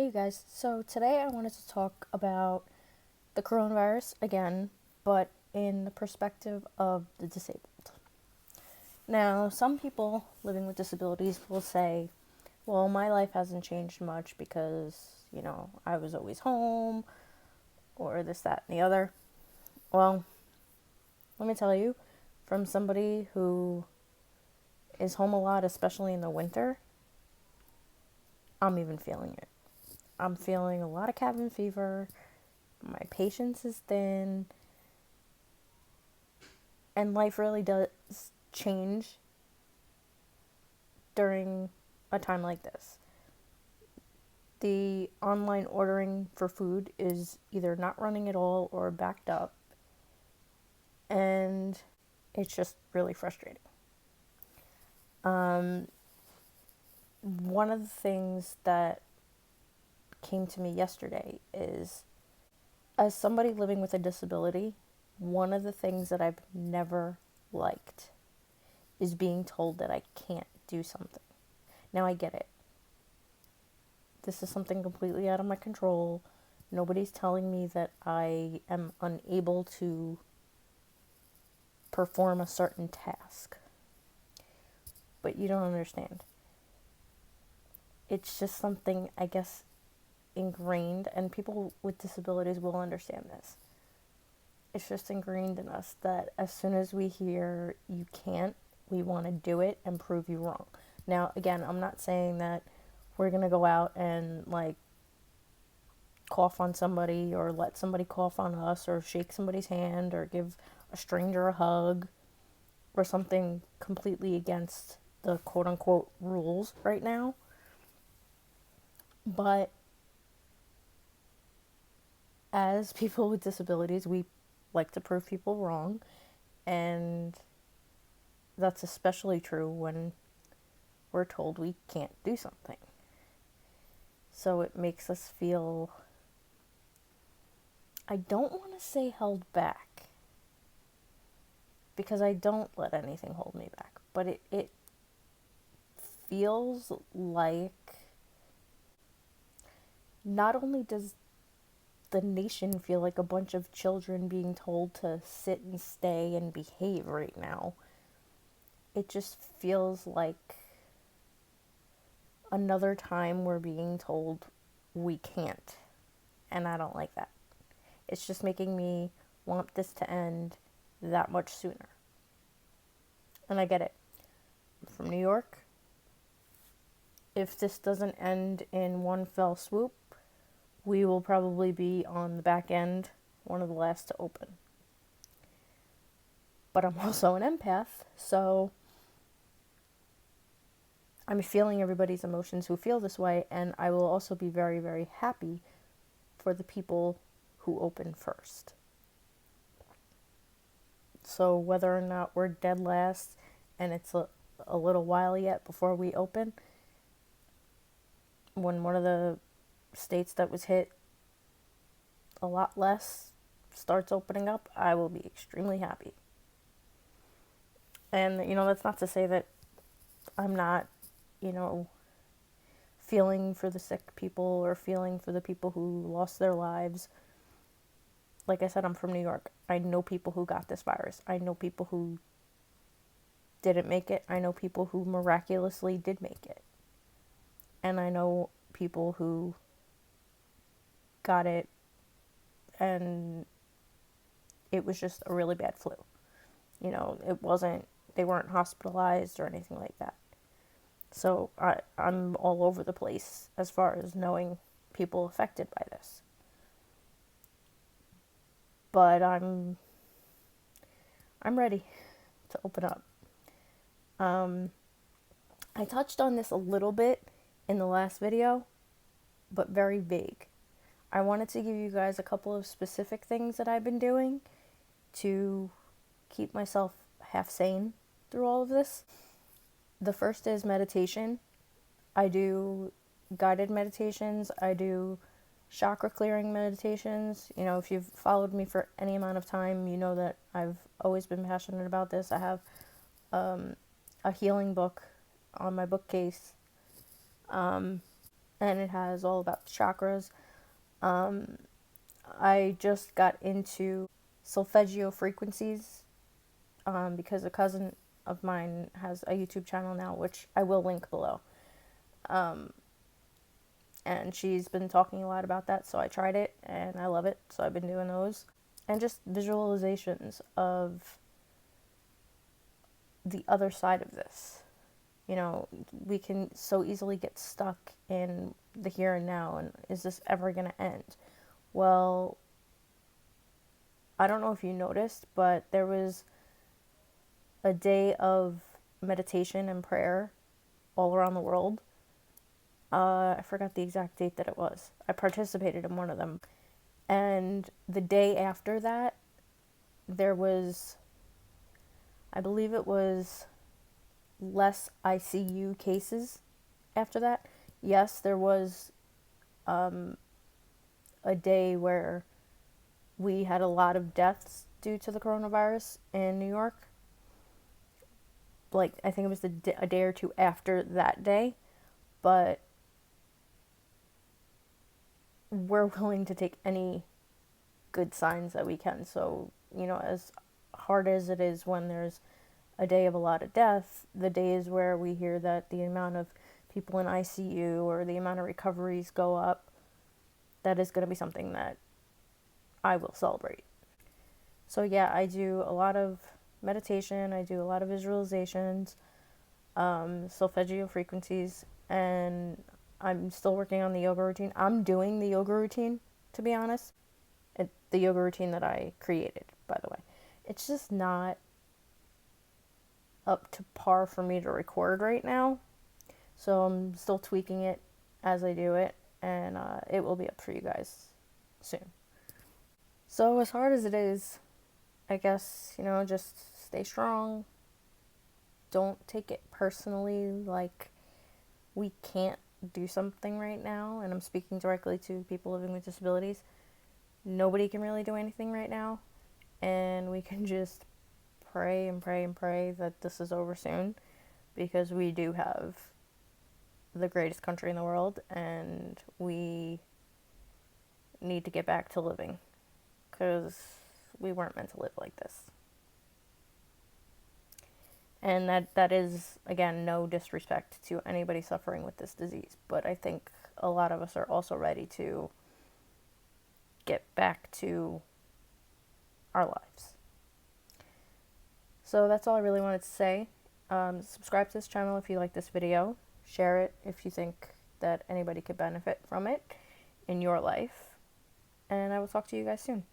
Hey guys, so today I wanted to talk about the coronavirus again, but in the perspective of the disabled. Now, some people living with disabilities will say, well, my life hasn't changed much because, I was always home, or this, that, and the other. Well, let me tell you, from somebody who is home a lot, especially in the winter, I'm even feeling it. I'm feeling a lot of cabin fever. My patience is thin. And life really does change during a time like this. The online ordering for food is either not running at all or backed up. And it's just really frustrating. One of the things that came to me yesterday is, as somebody living with a disability, one of the things that I've never liked is being told that I can't do something. Now I get it. This is something completely out of my control. Nobody's telling me that I am unable to perform a certain task. But you don't understand. It's just something, I guess, ingrained, and people with disabilities will understand this. It's just ingrained in us that as soon as we hear you can't, we want to do it and prove you wrong. Now, again, I'm not saying that we're going to go out and cough on somebody or let somebody cough on us or shake somebody's hand or give a stranger a hug or something completely against the quote unquote rules right now. But as people with disabilities, we like to prove people wrong, and that's especially true when we're told we can't do something. So it makes us feel, I don't want to say held back, because I don't let anything hold me back, but it feels like not only does the nation feel like a bunch of children being told to sit and stay and behave right now, it just feels like another time we're being told we can't. And I don't like that. It's just making me want this to end that much sooner. And I get it. I'm from New York. If this doesn't end in one fell swoop, we will probably be on the back end, one of the last to open. But I'm also an empath, so I'm feeling everybody's emotions who feel this way, and I will also be very, very happy for the people who open first. So whether or not we're dead last and it's a little while yet before we open, when one of the states that was hit a lot less starts opening up, I will be extremely happy. And, that's not to say that I'm not, feeling for the sick people or feeling for the people who lost their lives. Like I said, I'm from New York. I know people who got this virus. I know people who didn't make it. I know people who miraculously did make it. And I know people who got it and it was just a really bad flu. They weren't hospitalized or anything like that. So I'm all over the place as far as knowing people affected by this. But I'm ready to open up. I touched on this a little bit in the last video, but very vague. I wanted to give you guys a couple of specific things that I've been doing to keep myself half sane through all of this. The first is meditation. I do guided meditations. I do chakra clearing meditations. If you've followed me for any amount of time, you know that I've always been passionate about this. I have a healing book on my bookcase and it has all about the chakras. I just got into solfeggio frequencies because a cousin of mine has a YouTube channel now, which I will link below. And she's been talking a lot about that, so I tried it and I love it, so I've been doing those. And just visualizations of the other side of this. You know, we can so easily get stuck in the here and now, and is this ever going to end? Well, I don't know if you noticed, but there was a day of meditation and prayer all around the world. I forgot the exact date that it was. I participated in one of them. And the day after that, there was, I believe it was less ICU cases after that. Yes, there was a day where we had a lot of deaths due to the coronavirus in New York. Like, I think it was a day or two after that day, but we're willing to take any good signs that we can. So, you know, as hard as it is when there's a day of a lot of death, the days where we hear that the amount of people in ICU or the amount of recoveries go up, that is going to be something that I will celebrate. So yeah, I do a lot of meditation, I do a lot of visualizations, solfeggio frequencies, and I'm still working on the yoga routine. I'm doing the yoga routine, to be honest. The yoga routine that I created, by the way. It's just not up to par for me to record right now. So I'm still tweaking it as I do it, and it will be up for you guys soon. So as hard as it is, I guess, you know, just stay strong. Don't take it personally like we can't do something right now, and I'm speaking directly to people living with disabilities. Nobody can really do anything right now, and we can just pray and pray and pray that this is over soon, because we do have the greatest country in the world, and we need to get back to living, because we weren't meant to live like this. And that is, again, no disrespect to anybody suffering with this disease, but I think a lot of us are also ready to get back to our lives. So that's all I really wanted to say. Subscribe to this channel if you like this video. Share it if you think that anybody could benefit from it in your life. And I will talk to you guys soon.